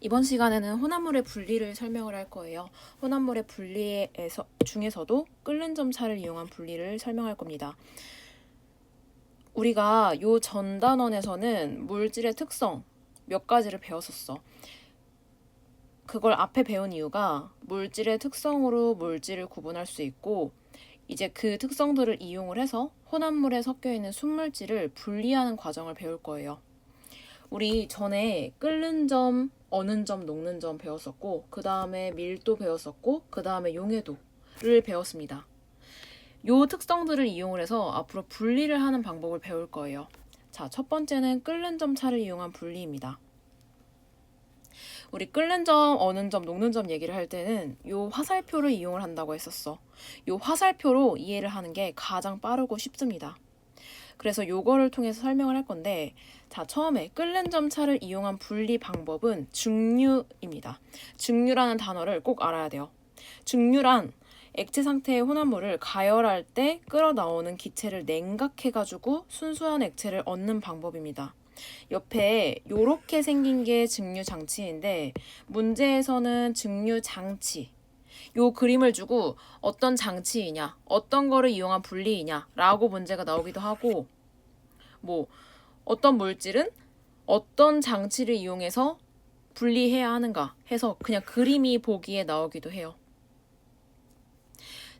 이번 시간에는 혼합물의 분리를 설명을 할 거예요. 혼합물의 중에서도 끓는 점차를 이용한 분리를 설명할 겁니다. 우리가 요 전 단원에서는 물질의 특성 몇 가지를 배웠었어. 그걸 앞에 배운 이유가 물질의 특성으로 물질을 구분할 수 있고, 이제 그 특성들을 이용을 해서 혼합물에 섞여 있는 순물질을 분리하는 과정을 배울 거예요. 우리 전에 끓는 점, 어는 점, 녹는 점 배웠었고, 그 다음에 밀도 배웠었고, 그 다음에 용해도를 배웠습니다. 요 특성들을 이용을 해서 앞으로 분리를 하는 방법을 배울 거예요. 자, 첫 번째는 끓는 점 차를 이용한 분리입니다. 우리 끓는 점, 어는 점, 녹는 점 얘기를 할 때는 요 화살표를 이용을 한다고 했었어. 요 화살표로 이해를 하는 게 가장 빠르고 쉽습니다. 그래서 요거를 통해서 설명을 할 건데, 자, 처음에 끓는 점 차를 이용한 분리 방법은 증류입니다. 증류라는 단어를 꼭 알아야 돼요. 증류란 액체 상태의 혼합물을 가열할 때 끓어 나오는 기체를 냉각해가지고 순수한 액체를 얻는 방법입니다. 옆에 요렇게 생긴 게 증류 장치인데, 문제에서는 증류 장치 요 그림을 주고 어떤 장치이냐, 어떤 거를 이용한 분리이냐 라고 문제가 나오기도 하고, 뭐 어떤 물질은 어떤 장치를 이용해서 분리해야 하는가 해서 그냥 그림이 보기에 나오기도 해요.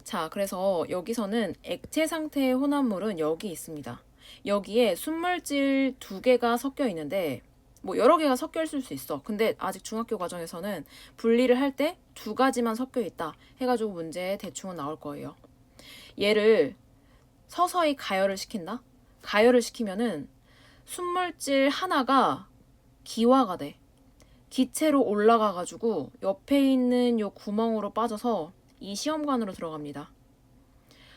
자, 그래서 여기서는 액체 상태의 혼합물은 여기 있습니다. 여기에 순물질 2개가 섞여 있는데, 뭐 여러 개가 섞여 있을 수 있어. 근데 아직 중학교 과정에서는 분리를 할 때 2가지만 섞여 있다 해가지고 문제에 대충은 나올 거예요. 얘를 서서히 가열을 시킨다? 가열을 시키면은 순물질 하나가 기화가 돼. 기체로 올라가가지고 옆에 있는 요 구멍으로 빠져서 이 시험관으로 들어갑니다.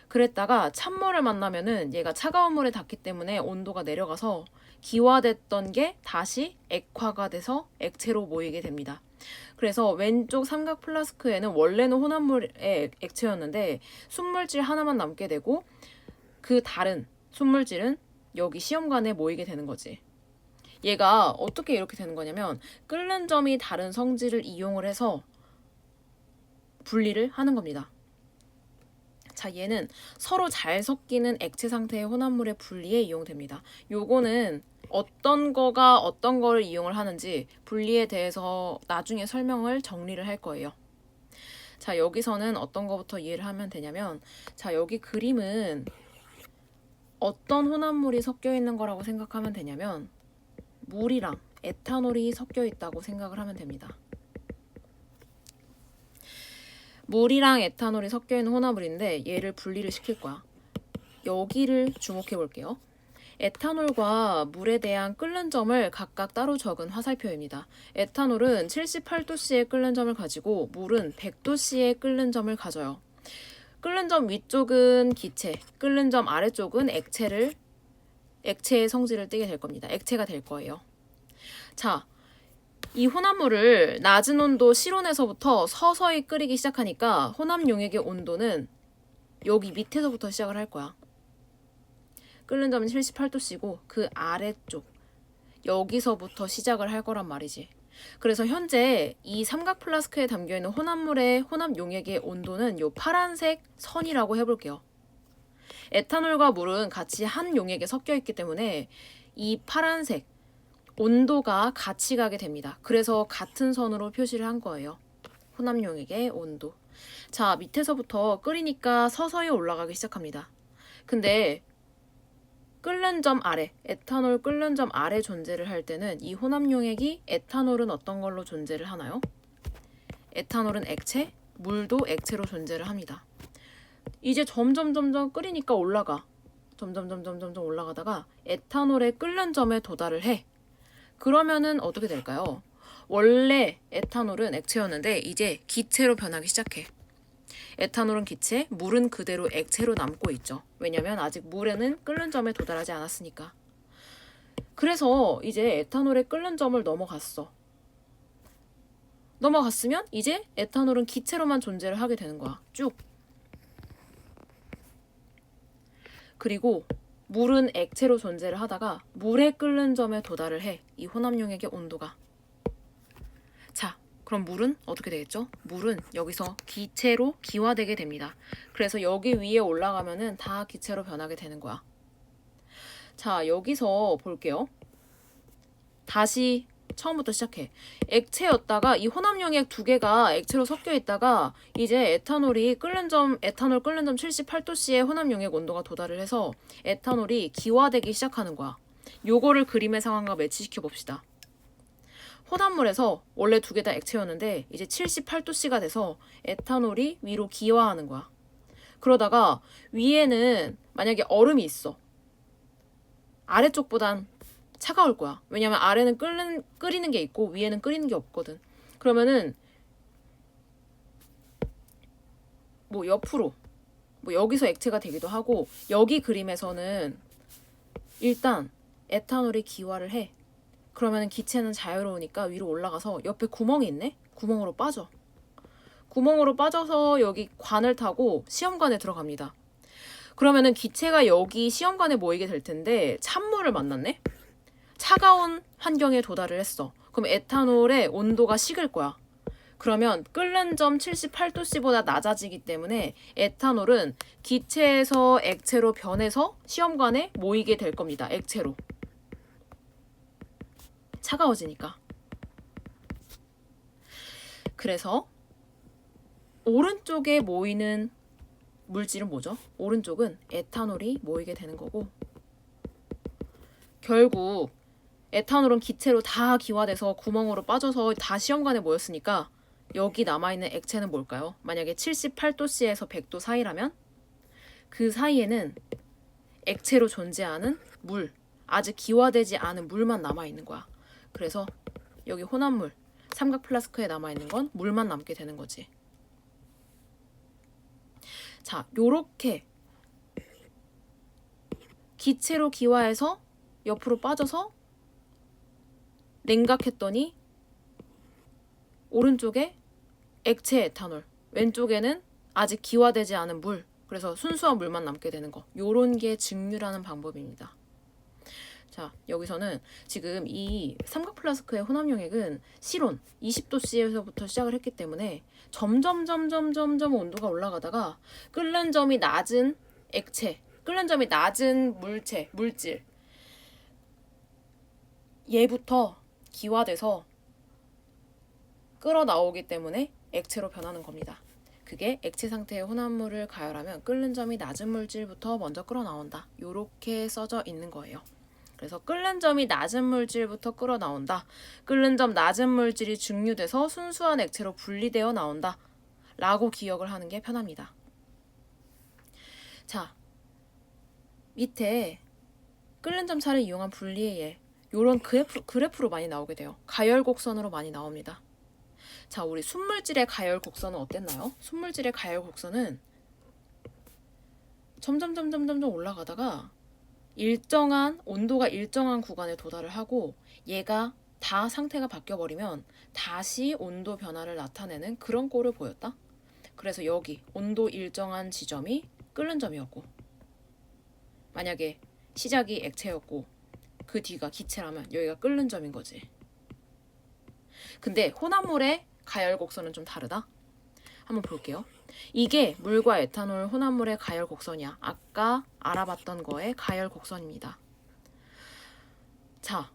그랬다가 찬물을 만나면은 얘가 차가운 물에 닿기 때문에 온도가 내려가서 기화됐던 게 다시 액화가 돼서 액체로 모이게 됩니다. 그래서 왼쪽 삼각 플라스크에는 원래는 혼합물의 액체였는데 순물질 하나만 남게 되고, 그 다른 순물질은 여기 시험관에 모이게 되는 거지. 얘가 어떻게 이렇게 되는 거냐면, 끓는 점이 다른 성질을 이용을 해서 분리를 하는 겁니다. 자, 얘는 서로 잘 섞이는 액체 상태의 혼합물의 분리에 이용됩니다. 요거는 어떤 거가 어떤 거를 이용을 하는지 분리에 대해서 나중에 설명을 정리를 할 거예요. 자, 여기서는 어떤 거부터 이해를 하면 되냐면, 자, 여기 그림은 어떤 혼합물이 섞여 있는 거라고 생각하면 되냐면, 물이랑 에탄올이 섞여 있다고 생각을 하면 됩니다. 물이랑 에탄올이 섞여 있는 혼합물인데 얘를 분리를 시킬 거야. 여기를 주목해 볼게요. 에탄올과 물에 대한 끓는 점을 각각 따로 적은 화살표입니다. 에탄올은 78도씨의 끓는 점을 가지고 물은 100도씨의 끓는 점을 가져요. 끓는 점 위쪽은 기체, 끓는 점 아래쪽은 액체의 성질을 띠게 될 겁니다. 액체가 될 거예요. 자, 이 혼합물을 낮은 온도 실온에서부터 서서히 끓이기 시작하니까 혼합 용액의 온도는 여기 밑에서부터 시작을 할 거야. 끓는 점은 78도씨고 그 아래쪽 여기서부터 시작을 할 거란 말이지. 그래서 현재 이 삼각 플라스크에 담겨있는 혼합물의 혼합 용액의 온도는 요 파란색 선이라고 해볼게요. 에탄올과 물은 같이 한 용액에 섞여 있기 때문에 이 파란색 온도가 같이 가게 됩니다. 그래서 같은 선으로 표시를 한 거예요. 혼합 용액의 온도. 자, 밑에서부터 끓이니까 서서히 올라가기 시작합니다. 근데 끓는 점 아래, 에탄올 끓는 점 아래 존재를 할 때는 이 혼합 용액이, 에탄올은 어떤 걸로 존재를 하나요? 에탄올은 액체, 물도 액체로 존재를 합니다. 이제 점점 끓이니까 올라가. 점점 올라가다가 에탄올의 끓는 점에 도달을 해. 그러면은 어떻게 될까요? 원래 에탄올은 액체였는데 이제 기체로 변하기 시작해. 에탄올은 기체, 물은 그대로 액체로 남고 있죠. 왜냐면 아직 물에는 끓는 점에 도달하지 않았으니까. 그래서 이제 에탄올의 끓는 점을 넘어갔으면 이제 에탄올은 기체로만 존재를 하게 되는 거야. 쭉. 그리고 물은 액체로 존재를 하다가 물의 끓는 점에 도달을 해. 이 혼합 용액의 온도가. 그럼 물은 어떻게 되겠죠? 물은 여기서 기체로 기화되게 됩니다. 그래서 여기 위에 올라가면은 다 기체로 변하게 되는 거야. 자, 여기서 볼게요. 다시 처음부터 시작해. 액체였다가 이 혼합용액 두 개가 액체로 섞여 있다가 이제 에탄올 끓는 점 78도씨의 혼합용액 온도가 도달을 해서 에탄올이 기화되기 시작하는 거야. 요거를 그림의 상황과 매치시켜 봅시다. 혼합물에서 원래 두 개 다 액체였는데 이제 78도씨가 돼서 에탄올이 위로 기화하는 거야. 그러다가 위에는 만약에 얼음이 있어. 아래쪽보단 차가울 거야. 왜냐면 아래는 끓이는 게 있고 위에는 끓이는 게 없거든. 그러면은 뭐 옆으로 뭐 여기서 액체가 되기도 하고 여기 그림에서는 일단 에탄올이 기화를 해. 그러면 기체는 자유로우니까 위로 올라가서 옆에 구멍이 있네? 구멍으로 빠져. 구멍으로 빠져서 여기 관을 타고 시험관에 들어갑니다. 그러면은 기체가 여기 시험관에 모이게 될 텐데 찬물을 만났네? 차가운 환경에 도달을 했어. 그럼 에탄올의 온도가 식을 거야. 그러면 끓는 점 78도씨보다 낮아지기 때문에 에탄올은 기체에서 액체로 변해서 시험관에 모이게 될 겁니다. 액체로. 차가워지니까. 그래서 오른쪽에 모이는 물질은 뭐죠? 오른쪽은 에탄올이 모이게 되는 거고 결국 에탄올은 기체로 다 기화돼서 구멍으로 빠져서 다 시험관에 모였으니까 여기 남아있는 액체는 뭘까요? 만약에 78도씨에서 100도 사이라면 그 사이에는 액체로 존재하는 물, 아직 기화되지 않은 물만 남아있는 거야. 그래서 여기 혼합물, 삼각 플라스크에 남아있는 건 물만 남게 되는 거지. 자, 요렇게 기체로 기화해서 옆으로 빠져서 냉각했더니 오른쪽에 액체 에탄올, 왼쪽에는 아직 기화되지 않은 물, 그래서 순수한 물만 남게 되는 거. 요런 게 증류라는 방법입니다. 자, 여기서는 지금 이 삼각 플라스크의 혼합용액은 실온 20도씨에서부터 시작을 했기 때문에 점점 온도가 올라가다가 끓는 점이 낮은 액체, 끓는 점이 낮은 물질 얘부터 기화돼서 끓어 나오기 때문에 액체로 변하는 겁니다. 그게 액체 상태의 혼합물을 가열하면 끓는 점이 낮은 물질부터 먼저 끓어 나온다. 요렇게 써져 있는 거예요. 그래서 끓는 점이 낮은 물질부터 끓어 나온다. 끓는 점 낮은 물질이 증류돼서 순수한 액체로 분리되어 나온다. 라고 기억을 하는 게 편합니다. 자, 밑에 끓는 점 차를 이용한 분리의 예. 요런 그래프로 많이 나오게 돼요. 가열 곡선으로 많이 나옵니다. 자, 우리 순물질의 가열 곡선은 어땠나요? 순물질의 가열 곡선은 점점 올라가다가 온도가 일정한 구간에 도달을 하고 얘가 다 상태가 바뀌어버리면 다시 온도 변화를 나타내는 그런 꼴을 보였다. 그래서 여기 온도 일정한 지점이 끓는 점이었고 만약에 시작이 액체였고 그 뒤가 기체라면 여기가 끓는 점인 거지. 근데 혼합물의 가열 곡선은 좀 다르다. 한번 볼게요. 이게 물과 에탄올 혼합물의 가열 곡선이야. 아까 알아봤던 거의 가열 곡선입니다. 자,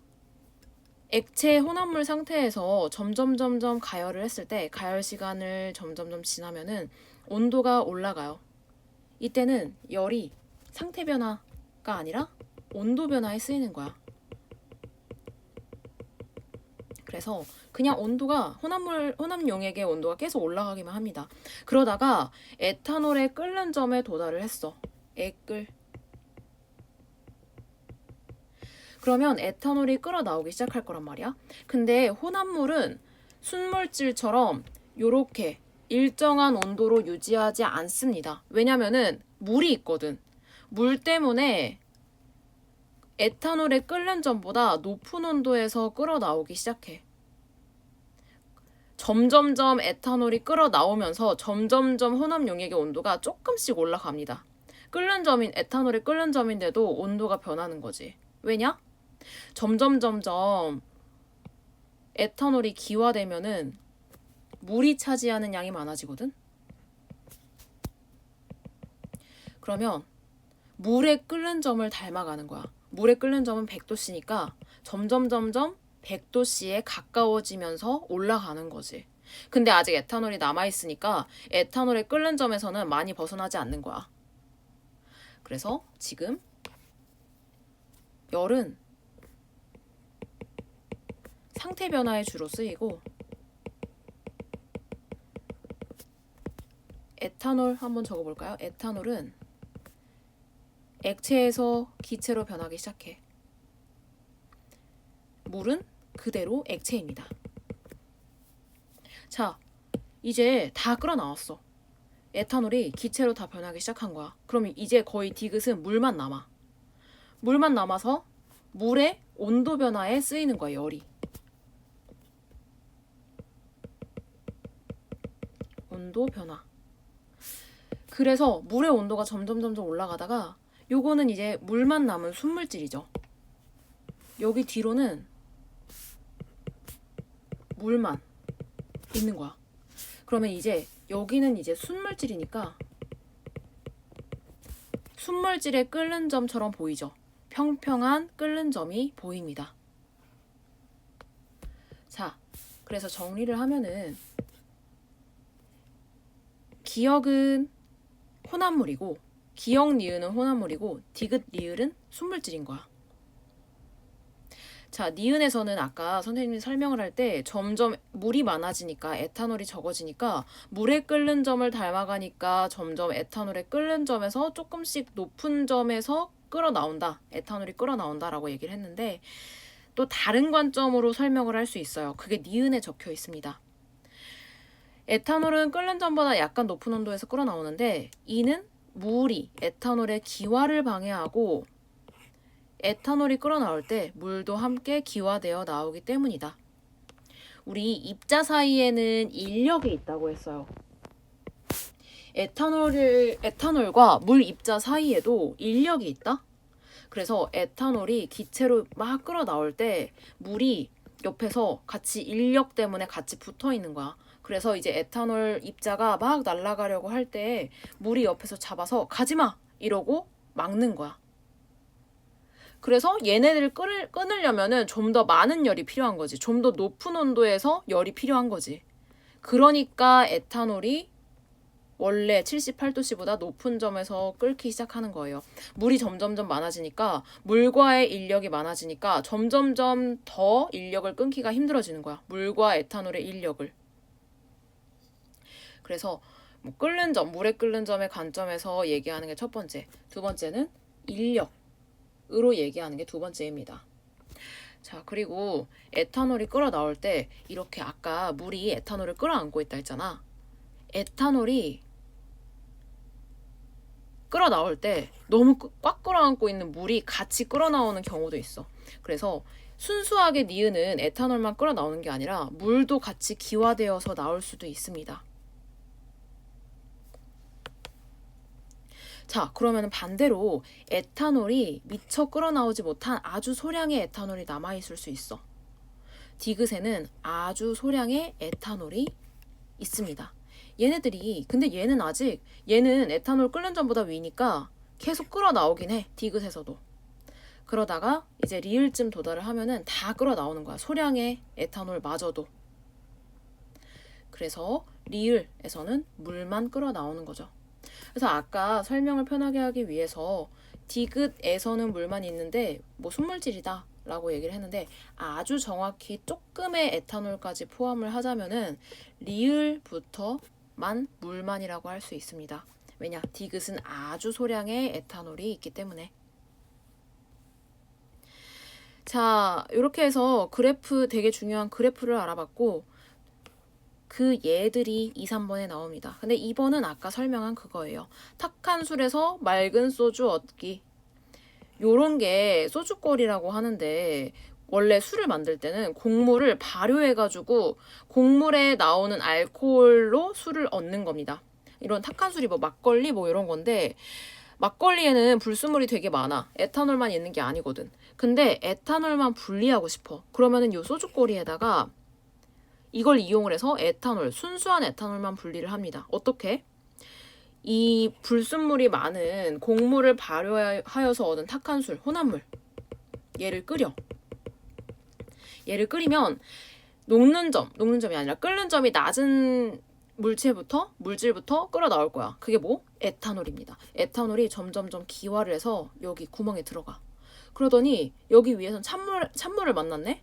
액체 혼합물 상태에서 점점 가열을 했을 때 가열 시간을 점점 지나면은 온도가 올라가요. 이때는 열이 상태 변화가 아니라 온도 변화에 쓰이는 거야. 그래서 그냥 온도가 혼합용액의 온도가 계속 올라가기만 합니다. 그러다가 에탄올의 끓는 점에 도달을 했어. 애끓. 그러면 에탄올이 끓어 나오기 시작할 거란 말이야. 근데 혼합물은 순물질처럼 요렇게 일정한 온도로 유지하지 않습니다. 왜냐면은 물이 있거든. 물 때문에 에탄올의 끓는 점보다 높은 온도에서 끓어 나오기 시작해. 점점점 에탄올이 끓어 나오면서 점점점 혼합용액의 온도가 조금씩 올라갑니다. 에탄올의 끓는 점인데도 온도가 변하는 거지. 왜냐? 점점 에탄올이 기화되면은 물이 차지하는 양이 많아지거든. 그러면 물에 끓는 점을 닮아가는 거야. 물에 끓는 점은 100도씨니까 점점 100도씨에 가까워지면서 올라가는 거지. 근데 아직 에탄올이 남아있으니까 에탄올의 끓는 점에서는 많이 벗어나지 않는 거야. 그래서 지금 열은 상태 변화에 주로 쓰이고, 에탄올 한번 적어볼까요? 에탄올은 액체에서 기체로 변하기 시작해. 물은 그대로 액체입니다. 자, 이제 다 끓어 나왔어. 에탄올이 기체로 다 변하기 시작한 거야. 그럼 이제 거의 디귿은 물만 남아. 물만 남아서 물의 온도 변화에 쓰이는 거야, 열이. 온도 변화. 그래서 물의 온도가 점점 올라가다가 요거는 이제 물만 남은 순물질이죠. 여기 뒤로는 물만 있는 거야. 그러면 이제 여기는 이제 순물질이니까 순물질의 끓는 점처럼 보이죠. 평평한 끓는 점이 보입니다. 자, 그래서 정리를 하면은 기역은 혼합물이고, 기역 니은은 혼합물이고, 디귿 리을은 순물질인 거야. 자, 니은에서는 아까 선생님이 설명을 할 때 점점 물이 많아지니까 에탄올이 적어지니까 물에 끓는 점을 닮아가니까 점점 에탄올의 끓는 점에서 조금씩 높은 점에서 끓어 나온다. 에탄올이 끓어 나온다라고 얘기를 했는데, 또 다른 관점으로 설명을 할 수 있어요. 그게 니은에 적혀 있습니다. 에탄올은 끓는 점보다 약간 높은 온도에서 끓어 나오는데, 이는 물이 에탄올의 기화를 방해하고 에탄올이 끓어 나올 때 물도 함께 기화되어 나오기 때문이다. 우리 입자 사이에는 인력이 있다고 했어요. 에탄올과 물 입자 사이에도 인력이 있다? 그래서 에탄올이 기체로 막 끓어 나올 때 물이 옆에서 같이 인력 때문에 같이 붙어 있는 거야. 그래서 이제 에탄올 입자가 막 날아가려고 할 때 물이 옆에서 잡아서 가지마! 이러고 막는 거야. 그래서 얘네들을 끊으려면은 좀 더 많은 열이 필요한 거지. 좀 더 높은 온도에서 열이 필요한 거지. 그러니까 에탄올이 원래 78도씨보다 높은 점에서 끓기 시작하는 거예요. 물이 점점 많아지니까, 물과의 인력이 많아지니까 점점 더 인력을 끊기가 힘들어지는 거야. 물과 에탄올의 인력을. 그래서 뭐 끓는 점, 물에 끓는 점의 관점에서 얘기하는 게 첫 번째. 두 번째는 인력으로 얘기하는 게 두 번째입니다. 자, 그리고 에탄올이 끓어 나올 때 이렇게 아까 물이 에탄올을 끌어안고 있다 했잖아. 에탄올이 끓어 나올 때 너무 꽉 끌어안고 있는 물이 같이 끓어 나오는 경우도 있어. 그래서 순수하게 니은은 에탄올만 끓어 나오는 게 아니라 물도 같이 기화되어서 나올 수도 있습니다. 자, 그러면 반대로 에탄올이 미처 끓어 나오지 못한 아주 소량의 에탄올이 남아있을 수 있어. 디귿에는 아주 소량의 에탄올이 있습니다. 근데 얘는 에탄올 끓는 점보다 위니까 계속 끓어 나오긴 해. 디귿에서도. 그러다가 이제 리을쯤 도달을 하면은 다 끓어 나오는 거야. 소량의 에탄올마저도. 그래서 리을에서는 물만 끓어 나오는 거죠. 그래서 아까 설명을 편하게 하기 위해서 디귿에서는 물만 있는데 뭐 순물질이다 라고 얘기를 했는데, 아주 정확히 조금의 에탄올까지 포함을 하자면은 리을부터만 물만이라고 할 수 있습니다. 왜냐? 디귿은 아주 소량의 에탄올이 있기 때문에. 자, 이렇게 해서 되게 중요한 그래프를 알아봤고, 그 예들이 2, 3번에 나옵니다. 근데 2번은 아까 설명한 그거예요. 탁한 술에서 맑은 소주 얻기. 요런 게 소주거리라고 하는데, 원래 술을 만들 때는 곡물을 발효해가지고 곡물에 나오는 알코올로 술을 얻는 겁니다. 이런 탁한 술이 뭐 막걸리 뭐 이런 건데, 막걸리에는 불순물이 되게 많아. 에탄올만 있는 게 아니거든. 근데 에탄올만 분리하고 싶어. 그러면은 요 소주거리에다가 이걸 이용을 해서 에탄올, 순수한 에탄올만 분리를 합니다. 어떻게? 이 불순물이 많은 곡물을 발효하여서 얻은 탁한술, 혼합물, 얘를 끓여. 얘를 끓이면 녹는 점이 아니라 끓는 점이 낮은 물질부터 끓어 나올 거야. 그게 뭐? 에탄올입니다. 에탄올이 점점점 기화를 해서 여기 구멍에 들어가. 그러더니 여기 위에선 찬물을 만났네?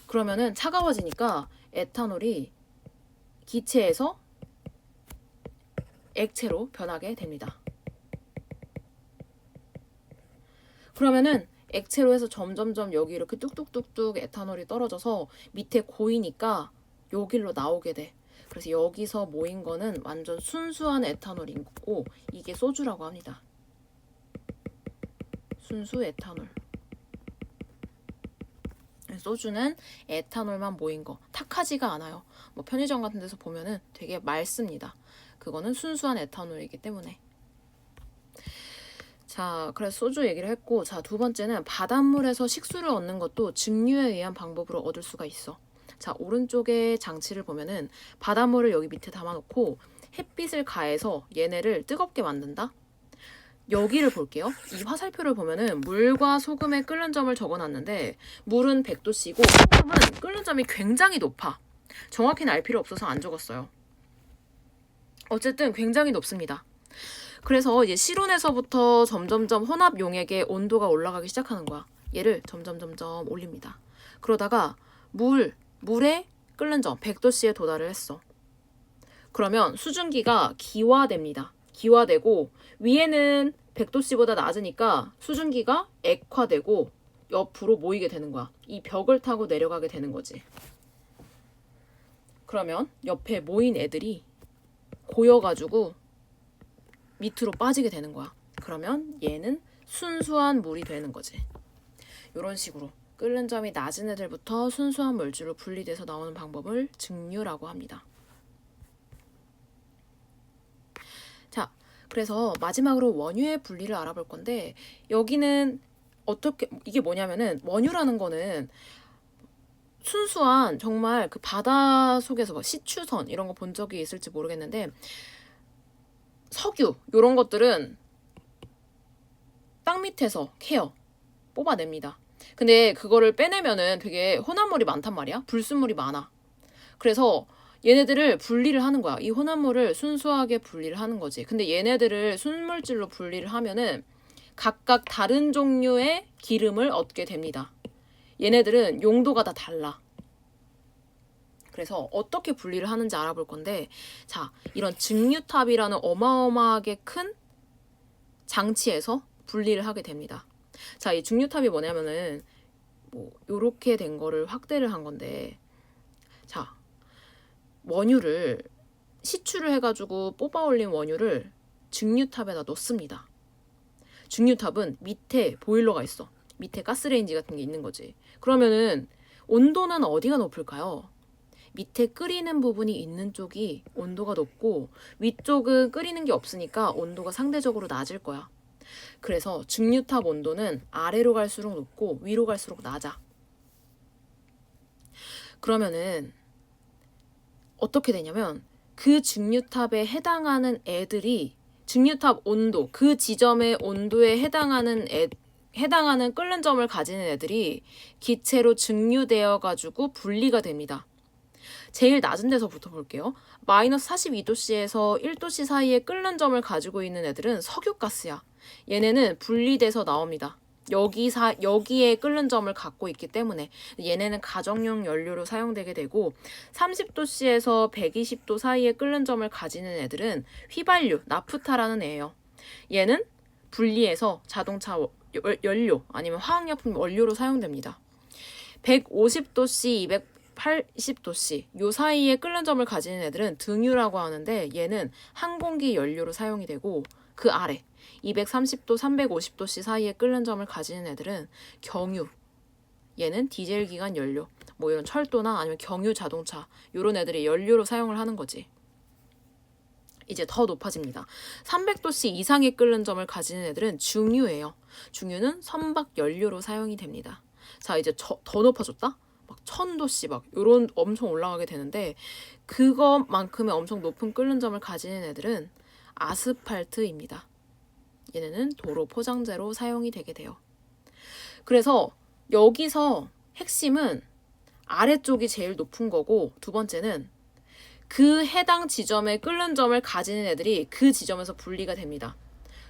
그러면은 차가워지니까 에탄올이 기체에서 액체로 변하게 됩니다. 그러면은 액체로 해서 점점점 여기 이렇게 뚝뚝뚝뚝 에탄올이 떨어져서 밑에 고이니까 여기로 나오게 돼. 그래서 여기서 모인 거는 완전 순수한 에탄올인 거고 이게 소주라고 합니다. 순수 에탄올. 소주는 에탄올만 모인 거. 탁하지가 않아요. 뭐 편의점 같은 데서 보면은 되게 맑습니다. 그거는 순수한 에탄올이기 때문에. 자, 그래서 소주 얘기를 했고, 자, 두 번째는 바닷물에서 식수를 얻는 것도 증류에 의한 방법으로 얻을 수가 있어. 자, 오른쪽에 장치를 보면은 바닷물을 여기 밑에 담아놓고 햇빛을 가해서 얘네를 뜨겁게 만든다. 여기를 볼게요. 이 화살표를 보면은 물과 소금의 끓는 점을 적어놨는데 물은 100도씨고 소금은 끓는 점이 굉장히 높아. 정확히는 알 필요 없어서 안 적었어요. 어쨌든 굉장히 높습니다. 그래서 이제 실온에서부터 점점점 혼합 용액의 온도가 올라가기 시작하는 거야. 얘를 점점점점 올립니다. 그러다가 물의 끓는 점 100도씨에 도달을 했어. 그러면 수증기가 기화됩니다. 기화되고 위에는 100도씨보다 낮으니까 수증기가 액화되고 옆으로 모이게 되는 거야. 이 벽을 타고 내려가게 되는 거지. 그러면 옆에 모인 애들이 고여가지고 밑으로 빠지게 되는 거야. 그러면 얘는 순수한 물이 되는 거지. 이런 식으로 끓는 점이 낮은 애들부터 순수한 물질로 분리돼서 나오는 방법을 증류라고 합니다. 자, 그래서 마지막으로 원유의 분리를 알아볼 건데 여기는 어떻게 이게 뭐냐면은 원유라는 거는 순수한 정말 그 바다 속에서 뭐 시추선 이런 거 본 적이 있을지 모르겠는데 석유 이런 것들은 땅 밑에서 뽑아냅니다. 근데 그거를 빼내면은 되게 혼합물이 많단 말이야. 불순물이 많아. 그래서 얘네들을 분리를 하는 거야. 이 혼합물을 순수하게 분리를 하는 거지. 근데 얘네들을 순물질로 분리를 하면은 각각 다른 종류의 기름을 얻게 됩니다. 얘네들은 용도가 다 달라. 그래서 어떻게 분리를 하는지 알아볼 건데, 자, 이런 증류탑이라는 어마어마하게 큰 장치에서 분리를 하게 됩니다. 자, 이 증류탑이 뭐냐면은 뭐 요렇게 된 거를 확대를 한 건데, 자, 원유를 시추를 해가지고 뽑아 올린 원유를 증류탑에다 넣습니다. 증류탑은 밑에 보일러가 있어. 밑에 가스레인지 같은 게 있는 거지. 그러면은 온도는 어디가 높을까요? 밑에 끓이는 부분이 있는 쪽이 온도가 높고 위쪽은 끓이는 게 없으니까 온도가 상대적으로 낮을 거야. 그래서 증류탑 온도는 아래로 갈수록 높고 위로 갈수록 낮아. 그러면은 어떻게 되냐면 그 증류탑에 해당하는 애들이 증류탑 온도, 그 지점의 온도에 해당하는 끓는 점을 가지는 애들이 기체로 증류되어 가지고 분리가 됩니다. 제일 낮은 데서부터 볼게요. 마이너스 42도씨에서 1도씨 사이에 끓는 점을 가지고 있는 애들은 석유가스야. 얘네는 분리돼서 나옵니다. 여기에 끓는 점을 갖고 있기 때문에 얘네는 가정용 연료로 사용되게 되고 30도씨에서 120도 사이에 끓는 점을 가지는 애들은 휘발유, 나프타라는 애예요. 얘는 분리해서 자동차 연료 아니면 화학약품 원료로 사용됩니다. 150도씨, 280도씨 요 사이에 끓는 점을 가지는 애들은 등유라고 하는데 얘는 항공기 연료로 사용이 되고 그 아래 230도, 350도씨 사이에 끓는 점을 가지는 애들은 경유, 얘는 디젤 기관 연료, 뭐 이런 철도나 아니면 경유 자동차 이런 애들이 연료로 사용을 하는 거지. 이제 더 높아집니다. 300도씨 이상의 끓는 점을 가지는 애들은 중유예요. 중유는 선박 연료로 사용이 됩니다. 자, 이제 더 높아졌다? 막 1000도씨 막 요런 엄청 올라가게 되는데 그것만큼의 엄청 높은 끓는 점을 가지는 애들은 아스팔트입니다. 얘네는 도로 포장재로 사용이 되게 돼요. 그래서 여기서 핵심은 아래쪽이 제일 높은 거고 두 번째는 그 해당 지점에 끓는 점을 가지는 애들이 그 지점에서 분리가 됩니다.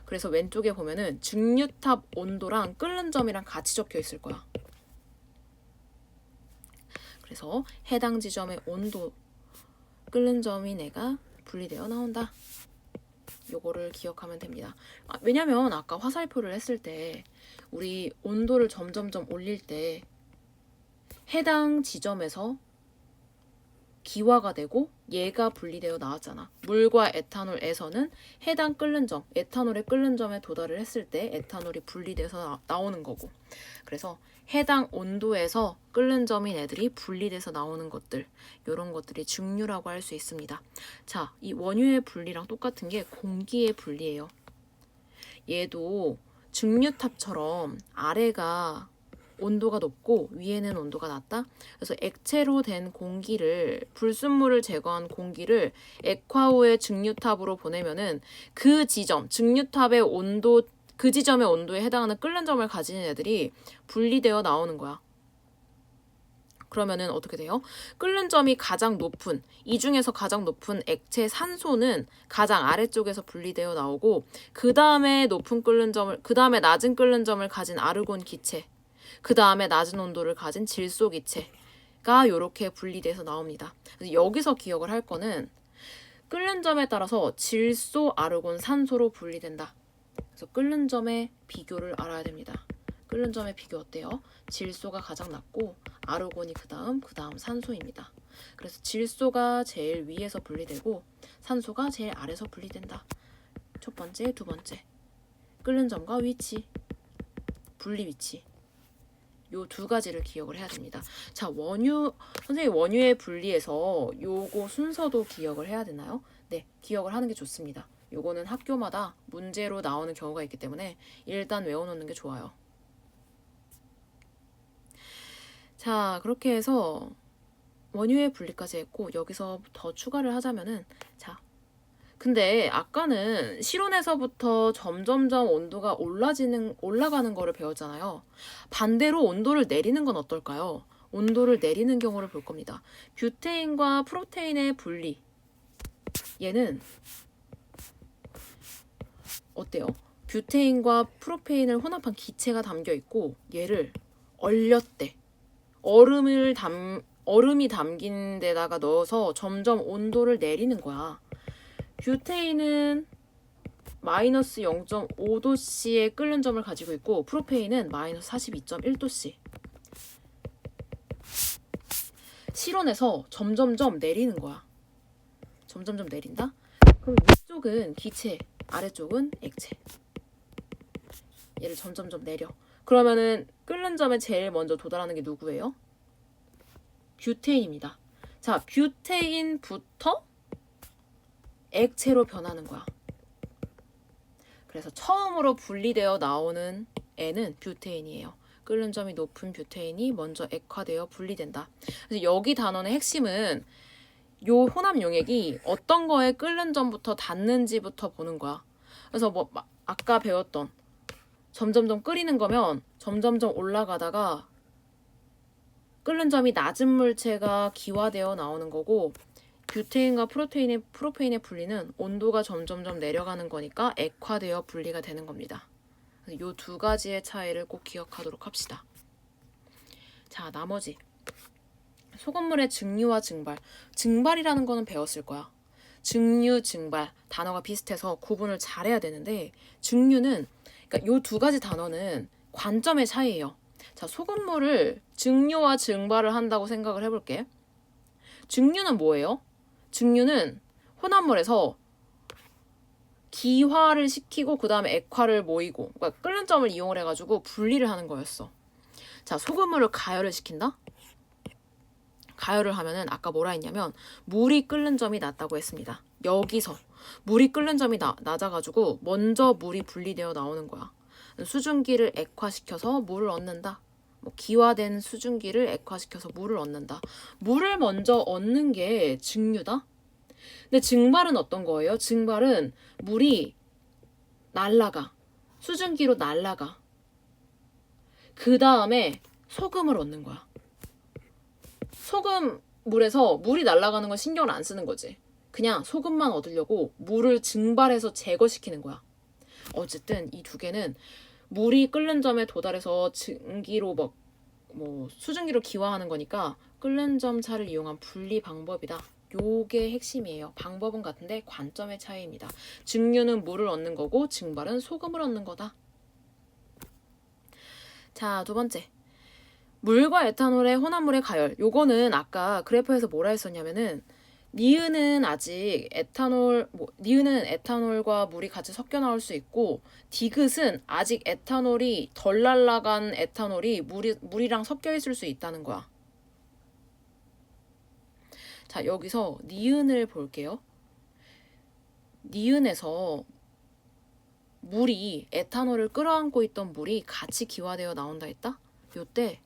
그래서 왼쪽에 보면은 증류탑 온도랑 끓는 점이랑 같이 적혀 있을 거야. 그래서 해당 지점의 온도, 끓는 점이 내가 분리되어 나온다. 요거를 기억하면 됩니다. 왜냐면 아까 화살표를 했을 때 우리 온도를 점점점 올릴 때 해당 지점에서 기화가 되고 얘가 분리되어 나왔잖아. 물과 에탄올에서는 해당 끓는 점, 에탄올의 끓는 점에 도달을 했을 때 에탄올이 분리돼서 나오는 거고. 그래서 해당 온도에서 끓는 점인 애들이 분리돼서 나오는 것들, 이런 것들이 증류라고 할 수 있습니다. 자, 이 원유의 분리랑 똑같은 게 공기의 분리예요. 얘도 증류탑처럼 아래가 온도가 높고 위에는 온도가 낮다. 그래서 액체로 된 공기를, 불순물을 제거한 공기를 액화 후의 증류탑으로 보내면은 그 지점, 증류탑의 온도, 그 지점의 온도에 해당하는 끓는 점을 가지는 애들이 분리되어 나오는 거야. 그러면은 어떻게 돼요? 끓는 점이 가장 높은, 이 중에서 가장 높은 액체 산소는 가장 아래쪽에서 분리되어 나오고, 그 다음에 높은 끓는 점을, 그 다음에 낮은 끓는 점을 가진 아르곤 기체, 그 다음에 낮은 온도를 가진 질소 기체가 이렇게 분리돼서 나옵니다. 그래서 여기서 기억을 할 거는 끓는 점에 따라서 질소, 아르곤, 산소로 분리된다. 그래서 끓는 점의 비교를 알아야 됩니다. 끓는 점의 비교 어때요? 질소가 가장 낮고 아르곤이 그 다음 산소입니다. 그래서 질소가 제일 위에서 분리되고 산소가 제일 아래서 분리된다. 첫 번째, 두 번째. 끓는 점과 위치, 분리 위치. 요 두 가지를 기억을 해야 됩니다. 자, 선생님 원유의 분리에서 요거 순서도 기억을 해야 되나요? 네, 기억을 하는 게 좋습니다. 요거는 학교마다 문제로 나오는 경우가 있기 때문에 일단 외워놓는 게 좋아요. 자, 그렇게 해서 원유의 분리까지 했고 여기서 더 추가를 하자면은 자, 근데 아까는 실온에서부터 점점점 온도가 올라가는 거를 배웠잖아요. 반대로 온도를 내리는 건 어떨까요? 온도를 내리는 경우를 볼 겁니다. 뷰테인과 프로테인의 분리. 얘는 어때요? 뷰테인과 프로페인을 혼합한 기체가 담겨 있고 얘를 얼렸대. 얼음이 담긴 데다가 넣어서 점점 온도를 내리는 거야. 뷰테인은 마이너스 0.5도씨의 끓는 점을 가지고 있고 프로페인은 마이너스 42.1도씨. 실온에서 점점점 내리는 거야. 점점점 내린다? 그럼 위쪽은 기체, 아래쪽은 액체. 얘를 점점점 내려. 그러면은 끓는 점에 제일 먼저 도달하는 게 누구예요? 뷰테인입니다. 자, 뷰테인부터 액체로 변하는 거야. 그래서 처음으로 분리되어 나오는 애는 뷰테인이에요. 끓는 점이 높은 뷰테인이 먼저 액화되어 분리된다. 그래서 여기 단원의 핵심은 요 혼합 용액이 어떤 거에 끓는 점부터 닿는지부터 보는 거야. 그래서 뭐 아까 배웠던 점점점 끓이는 거면 점점점 올라가다가 끓는 점이 낮은 물체가 기화되어 나오는 거고 뷰테인과 프로페인의 분리는 온도가 점점점 내려가는 거니까 액화되어 분리가 되는 겁니다. 이 두 가지의 차이를 꼭 기억하도록 합시다. 자, 나머지 소금물의 증류와 증발. 증발이라는 거는 배웠을 거야. 증류, 증발 단어가 비슷해서 구분을 잘해야 되는데 증류는 그러니까 요 두 가지 단어는 관점의 차이예요. 자, 소금물을 증류와 증발을 한다고 생각을 해볼게. 증류는 뭐예요? 증류는 혼합물에서 기화를 시키고 그 다음에 액화를 모이고 그러니까 끓는 점을 이용을 해가지고 분리를 하는 거였어. 자, 소금물을 가열을 시킨다? 가열을 하면은 아까 뭐라 했냐면 물이 끓는 점이 낮다고 했습니다. 여기서 물이 끓는 점이 낮아가지고 먼저 물이 분리되어 나오는 거야. 수증기를 액화시켜서 물을 얻는다. 뭐 기화된 수증기를 액화시켜서 물을 얻는다. 물을 먼저 얻는 게 증류다. 근데 증발은 어떤 거예요? 증발은 물이 날아가. 수증기로 날아가. 그 다음에 소금을 얻는 거야. 소금 물에서 물이 날아가는 건 신경을 안 쓰는 거지. 그냥 소금만 얻으려고 물을 증발해서 제거시키는 거야. 어쨌든 이 두 개는 물이 끓는 점에 도달해서 증기로 뭐 수증기로 기화하는 거니까 끓는 점 차를 이용한 분리 방법이다. 요게 핵심이에요. 방법은 같은데 관점의 차이입니다. 증류는 물을 얻는 거고 증발은 소금을 얻는 거다. 자, 두 번째. 물과 에탄올의 혼합물의 가열. 요거는 아까 그래프에서 뭐라 했었냐면은 니은은 아직 니은은 에탄올과 물이 같이 섞여 나올 수 있고 디귿은 아직 에탄올이 덜 날아간 에탄올이 물이랑 섞여 있을 수 있다는 거야. 자, 여기서 니은을 볼게요. 니은에서 물이 에탄올을 끌어안고 있던 물이 같이 기화되어 나온다 했다? 요때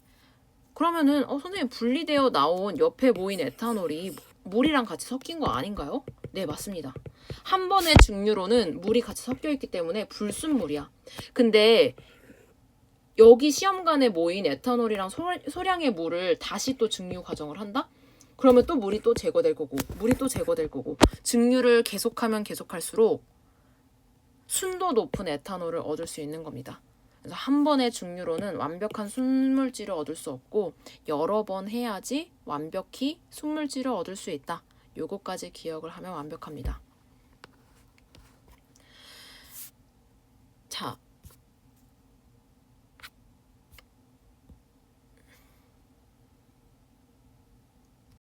그러면은 선생님 분리되어 나온 옆에 모인 에탄올이 물이랑 같이 섞인 거 아닌가요? 네, 맞습니다. 한 번의 증류로는 물이 같이 섞여 있기 때문에 불순물이야. 근데 여기 시험관에 모인 에탄올이랑 소량의 물을 다시 또 증류 과정을 한다? 그러면 또 물이 또 제거될 거고 물이 또 제거될 거고 증류를 계속하면 계속할수록 순도 높은 에탄올을 얻을 수 있는 겁니다. 그래서 한 번의 증류로는 완벽한 순물질을 얻을 수 없고 여러 번 해야지 완벽히 순물질을 얻을 수 있다. 요거까지 기억을 하면 완벽합니다.